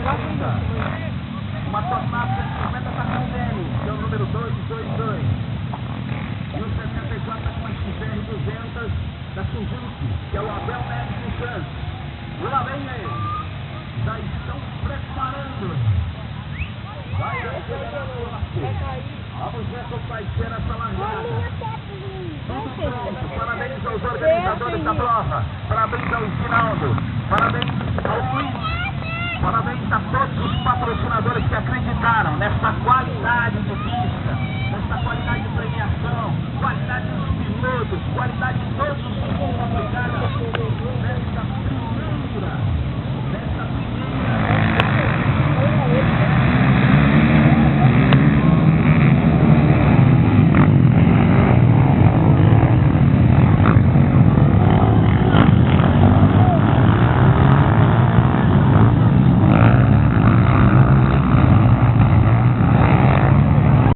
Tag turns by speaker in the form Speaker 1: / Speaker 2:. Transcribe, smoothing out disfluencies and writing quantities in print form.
Speaker 1: Uma tornada 150 está com o Dene, que é o número 222. E o 64 está com a XR200 da Suzuki, que é o Abel Neves do Santos. E lá vem ele. Já estão preparando. Vai acelerar o laço. Vamos ver como vai ser essa largada. Tudo pronto. Parabéns aos organizadores da prova. Parabéns ao Ginaldo. Parabéns ao Luiz. Parabéns a todos os patrocinadores que acreditaram nessa qualidade de pista, nessa qualidade de premiação, qualidade dos pilotos, qualidade de todos os